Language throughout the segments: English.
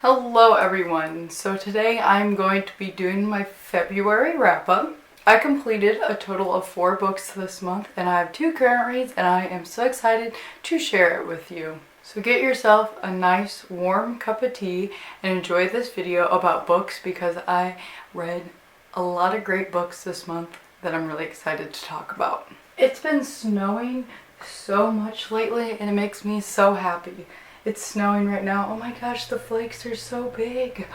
Hello everyone! So today I'm going to be doing my February wrap-up. I completed a total of 4 books this month and I have 2 current reads and I am so excited to share it with you. So get yourself a nice warm cup of tea and enjoy this video about books because I read a lot of great books this month that I'm really excited to talk about. It's been snowing so much lately and it makes me so happy. It's snowing right now. Oh my gosh, the flakes are so big.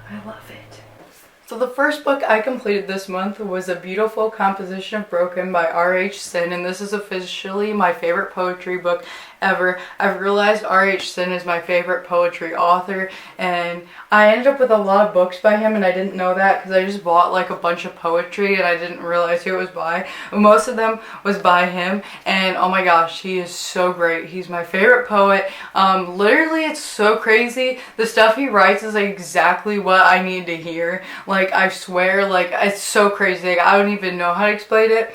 I love it. So the first book I completed this month was A Beautiful Composition of Broken by R.H. Sin, and this is officially my favorite poetry book ever. I've realized R.H. Sin is my favorite poetry author, and I ended up with a lot of books by him, and I didn't know that because I just bought like a bunch of poetry and I didn't realize who it was by. Most of them was by him, and oh my gosh, he is so great. He's my favorite poet. Literally, it's so crazy. The stuff he writes is like exactly what I need to hear. Like, I swear, like, it's so crazy. Like, I don't even know how to explain it.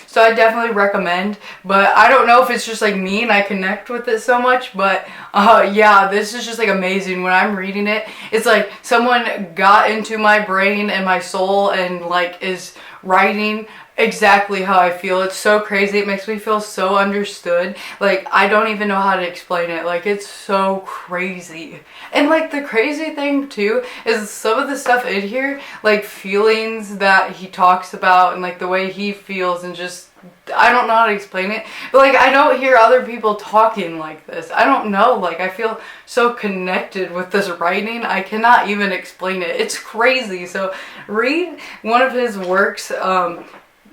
So I definitely recommend, but I don't know if it's just like me and I connect with it so much, but yeah, this is just like amazing. When I'm reading it, it's like someone got into my brain and my soul and like is writing exactly how I feel. It's so crazy. It makes me feel so understood. Like, I don't even know how to explain it. Like, it's so crazy. And like, the crazy thing too is some of the stuff in here, like feelings that he talks about and like the way he feels, and just, I don't know how to explain it, but like, I don't hear other people talking like this. I don't know, like, I feel so connected with this writing. I cannot even explain it. It's crazy. So read one of his works,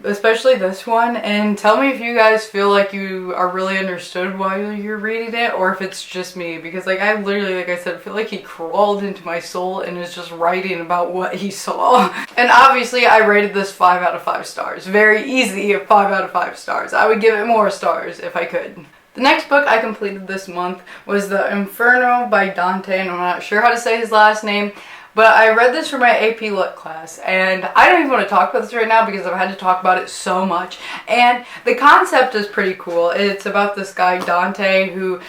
especially this one, and tell me if you guys feel like you are really understood while you're reading it, or if it's just me, because like, I literally, like I said, feel like he crawled into my soul and is just writing about what he saw. And obviously I rated this 5 out of 5 stars. Very easy, 5 out of 5 stars. I would give it more stars if I could. The next book I completed this month was The Inferno by Dante, and I'm not sure how to say his last name. But I read this for my AP Lit class, and I don't even want to talk about this right now because I've had to talk about it so much. And the concept is pretty cool. It's about this guy, Dante, who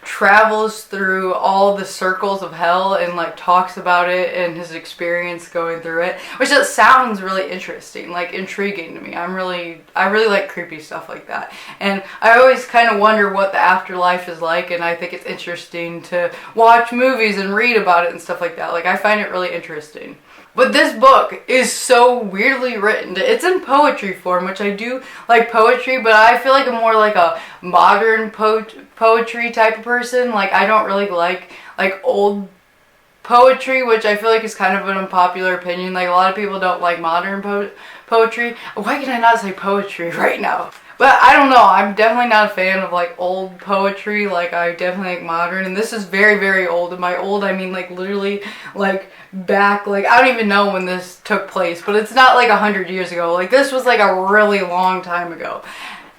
travels through all the circles of hell and like talks about it and his experience going through it, which just sounds really interesting, like intriguing to me. I really like creepy stuff like that, and I always kind of wonder what the afterlife is like, and I think it's interesting to watch movies and read about it and stuff like that. Like, I find it really interesting. But this book is so weirdly written. It's in poetry form, which I do like poetry, but I feel like I'm more like a modern poetry type of person. Like, I don't really like old poetry, which I feel like is kind of an unpopular opinion. Like, a lot of people don't like modern poetry. Why can I not say poetry right now? But I don't know, I'm definitely not a fan of like old poetry. Like, I definitely like modern, and this is very, very old. And by old, I mean like literally like back, like I don't even know when this took place, but it's not like 100 years ago. Like, this was like a really long time ago.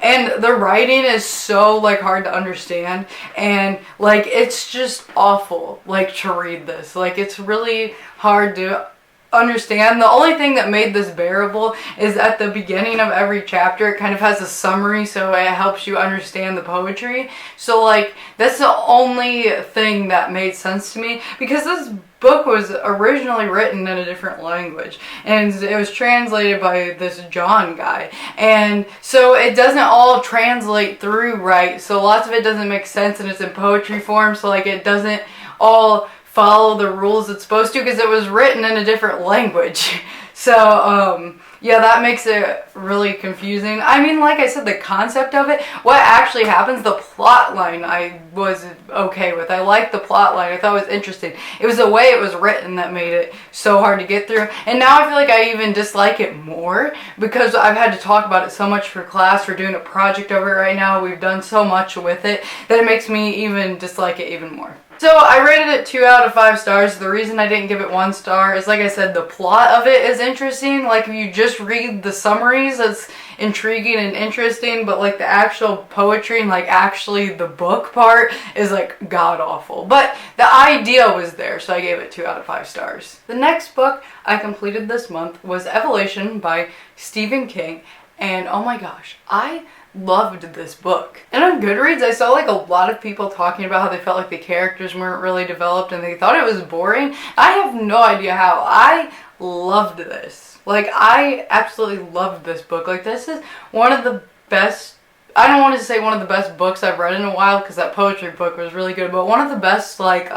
And the writing is so like hard to understand, and like, it's just awful like to read this. Like, it's really hard to understand. The only thing that made this bearable is at the beginning of every chapter it kind of has a summary, so it helps you understand the poetry. So like, that's the only thing that made sense to me, because this book was originally written in a different language and it was translated by this John guy, and so it doesn't all translate through right, so lots of it doesn't make sense, and it's in poetry form, so like, it doesn't all follow the rules it's supposed to because it was written in a different language. So yeah, that makes it really confusing. I mean, like I said, the concept of it, what actually happens, the plot line I was okay with. I liked the plot line. I thought it was interesting. It was the way it was written that made it so hard to get through. And now I feel like I even dislike it more because I've had to talk about it so much for class. We're doing a project over it right now. We've done so much with it that it makes me even dislike it even more. So I rated it 2 out of 5 stars. The reason I didn't give it 1 star is, like I said, the plot of it is interesting. Like, if you just read the summaries, it's intriguing and interesting, but like the actual poetry and like actually the book part is like god awful. But the idea was there, so I gave it 2 out of 5 stars. The next book I completed this month was Evolution by Stephen King, and oh my gosh, I loved this book. And on Goodreads, I saw like a lot of people talking about how they felt like the characters weren't really developed and they thought it was boring. I have no idea how. I loved this. Like, I absolutely loved this book. Like, this is one of the best, I don't want to say one of the best books I've read in a while because that poetry book was really good, but one of the best, like,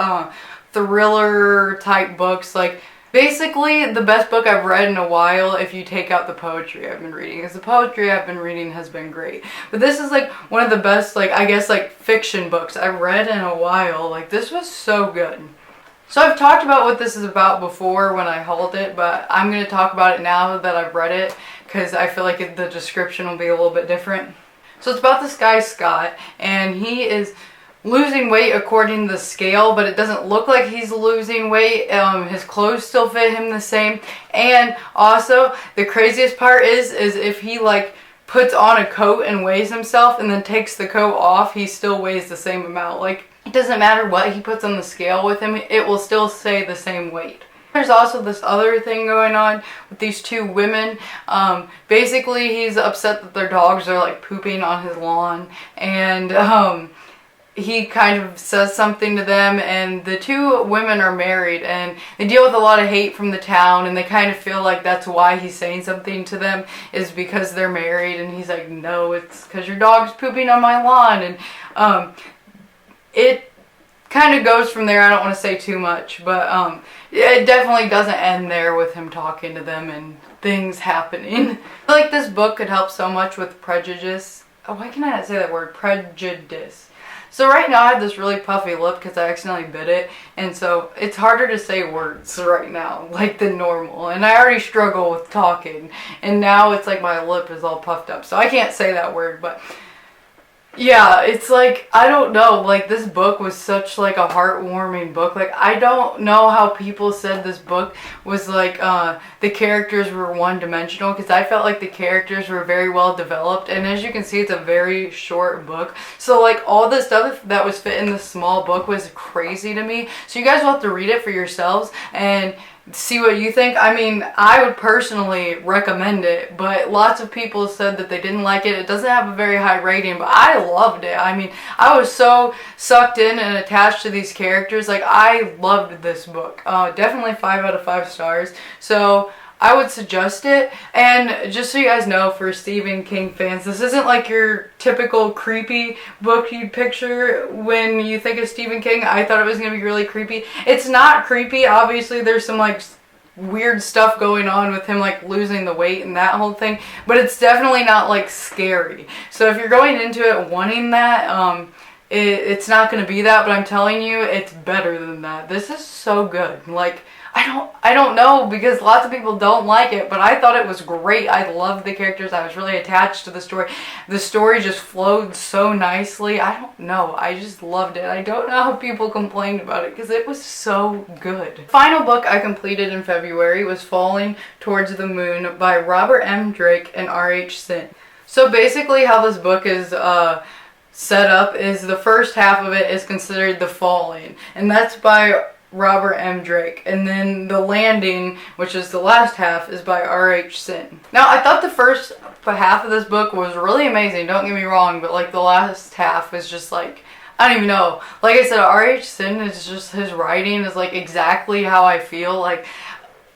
thriller type books. Like, basically the best book I've read in a while if you take out the poetry I've been reading, because the poetry I've been reading has been great. But this is like one of the best, like, I guess, like, fiction books I've read in a while. Like, this was so good. So I've talked about what this is about before when I hauled it, but I'm going to talk about it now that I've read it because I feel like the description will be a little bit different. So it's about this guy, Scott, and he is losing weight according to the scale, but it doesn't look like he's losing weight. His clothes still fit him the same. And also, the craziest part is if he, like, puts on a coat and weighs himself and then takes the coat off, he still weighs the same amount. Like, it doesn't matter what he puts on the scale with him, it will still stay the same weight. There's also this other thing going on with these two women. Basically, he's upset that their dogs are, like, pooping on his lawn, and he kind of says something to them, and the two women are married, and they deal with a lot of hate from the town, and they kind of feel like that's why he's saying something to them, is because they're married. And he's like, no, it's because your dog's pooping on my lawn. And it kind of goes from there. I don't want to say too much, but it definitely doesn't end there with him talking to them and things happening. I feel like this book could help so much with prejudice. Oh, why can I not say that word? Prejudice. So right now I have this really puffy lip because I accidentally bit it, and so it's harder to say words right now, like, than normal. And I already struggle with talking, and now it's like my lip is all puffed up, so I can't say that word. But yeah, it's like, I don't know, like, this book was such, like, a heartwarming book. Like, I don't know how people said this book was, like, the characters were one-dimensional, because I felt like the characters were very well developed, and as you can see, it's a very short book. So, like, all the stuff that was fit in this small book was crazy to me. So you guys will have to read it for yourselves and see what you think. I mean, I would personally recommend it, but lots of people said that they didn't like it. It doesn't have a very high rating, but I loved it. I mean, I was so sucked in and attached to these characters. Like, I loved this book. Definitely 5 out of 5 stars. So I would suggest it. And just so you guys know, for Stephen King fans, this isn't like your typical creepy book you'd picture when you think of Stephen King. I thought it was going to be really creepy. It's not creepy. Obviously, there's some, like, weird stuff going on with him, like, losing the weight and that whole thing. But it's definitely not, like, scary. So if you're going into it wanting that, it's not going to be that. But I'm telling you, it's better than that. This is so good. Like, I don't know, because lots of people don't like it, but I thought it was great. I loved the characters. I was really attached to the story. The story just flowed so nicely. I don't know. I just loved it. I don't know how people complained about it because it was so good. The final book I completed in February was Falling Towards the Moon by Robert M. Drake and R.H. Sin. So basically how this book is set up is the first half of it is considered The Falling, and that's by Robert M. Drake, and then The Landing, which is the last half, is by R.H. Sin. Now, I thought the first half of this book was really amazing, don't get me wrong, but, like, the last half is just, like, I don't even know. Like I said, R.H. Sin is just, his writing is, like, exactly how I feel. Like,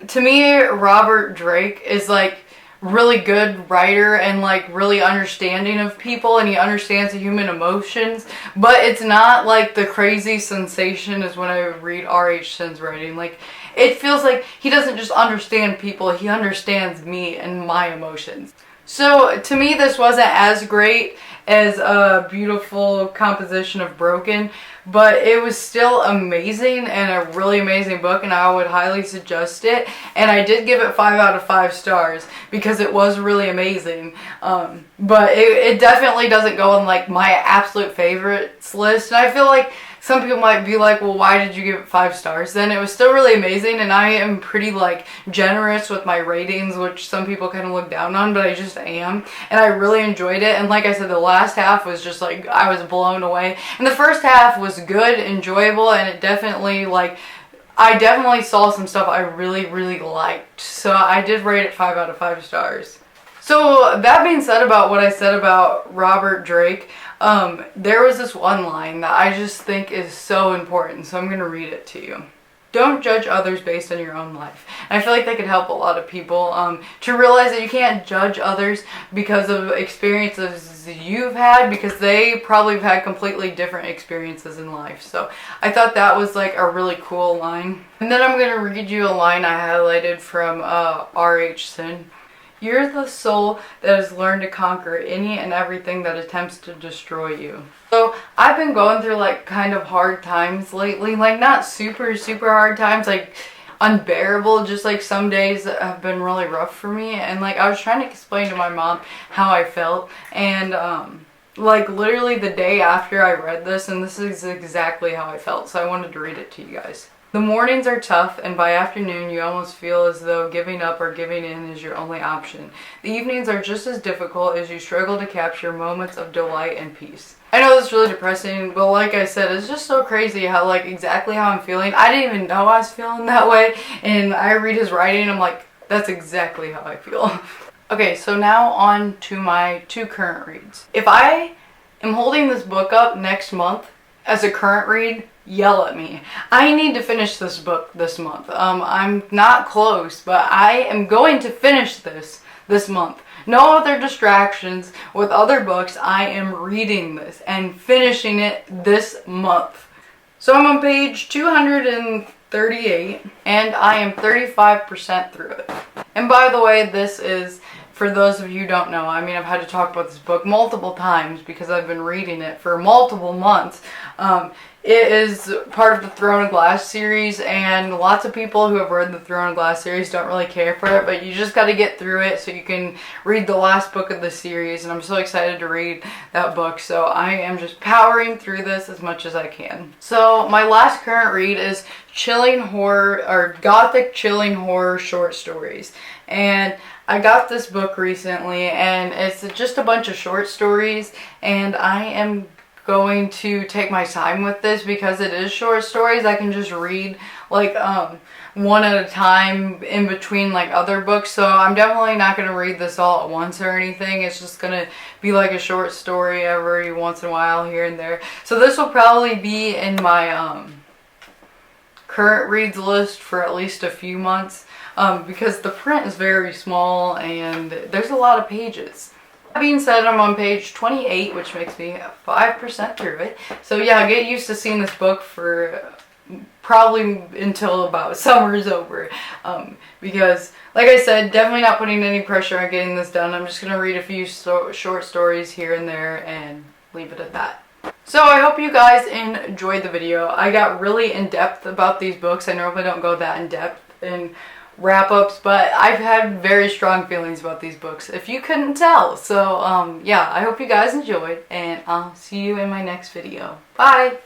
to me, Robert Drake is, like, really good writer and, like, really understanding of people, and he understands the human emotions, but it's not like the crazy sensation as when I read R.H. Sin's writing. Like, it feels like he doesn't just understand people, he understands me and my emotions. So to me, this wasn't as great as a beautiful composition of Broken, but it was still amazing and a really amazing book, and I would highly suggest it. And I did give it 5 out of 5 stars because it was really amazing. But it definitely doesn't go on, like, my absolute favorites list. And I feel like some people might be like, well, why did you give it 5 stars? Then it was still really amazing, and I am pretty, like, generous with my ratings, which some people kind of look down on, but I just am. And I really enjoyed it. And like I said, the last half was just, like, I was blown away. And the first half was good, enjoyable, and it definitely, like, I definitely saw some stuff I really, really liked. So I did rate it 5 out of 5 stars. So that being said about what I said about Robert Drake, there was this one line that I just think is so important, so I'm going to read it to you. Don't judge others based on your own life. And I feel like that could help a lot of people to realize that you can't judge others because of experiences you've had, because they probably have had completely different experiences in life. So I thought that was like a really cool line. And then I'm going to read you a line I highlighted from R.H. Sin. You're the soul that has learned to conquer any and everything that attempts to destroy you. So I've been going through like kind of hard times lately, like not super hard times, like unbearable, just like some days that have been really rough for me. And like I was trying to explain to my mom how I felt, and like literally the day after I read this, and this is exactly how I felt, so I wanted to read it to you guys. The mornings are tough, and by afternoon you almost feel as though giving up or giving in is your only option. The evenings are just as difficult as you struggle to capture moments of delight and peace. I know this is really depressing, but like I said, it's just so crazy how like exactly how I'm feeling. I didn't even know I was feeling that way, and I read his writing and I'm like, that's exactly how I feel. Okay, so now on to my 2 current reads. If I am holding this book up next month as a current read, yell at me. I need to finish this book this month. I'm not close, but I am going to finish this month. No other distractions with other books. I am reading this and finishing it this month. So I'm on page 238 and I am 35% through it. And by the way, this is, for those of you who don't know, I mean, I've had to talk about this book multiple times because I've been reading it for multiple months. It is part of the Throne of Glass series, and lots of people who have read the Throne of Glass series don't really care for it, but you just got to get through it so you can read the last book of the series, and I'm so excited to read that book, so I am just powering through this as much as I can. So my last current read is chilling horror, or gothic chilling horror short stories, and I got this book recently, and it's just a bunch of short stories, and I am going to take my time with this because it is short stories. I can just read like one at a time in between like other books, so I'm definitely not going to read this all at once or anything. It's just going to be like a short story every once in a while here and there. So this will probably be in my current reads list for at least a few months because the print is very small and there's a lot of pages. That being said, I'm on page 28, which makes me 5% through it. So yeah, get used to seeing this book for probably until about summer is over. Because, like I said, definitely not putting any pressure on getting this done. I'm just going to read a few short stories here and there and leave it at that. So I hope you guys enjoyed the video. I got really in-depth about these books. I normally don't go that in-depth in wrap-ups, but I've had very strong feelings about these books, if you couldn't tell. So yeah, I hope you guys enjoyed, and I'll see you in my next video. Bye!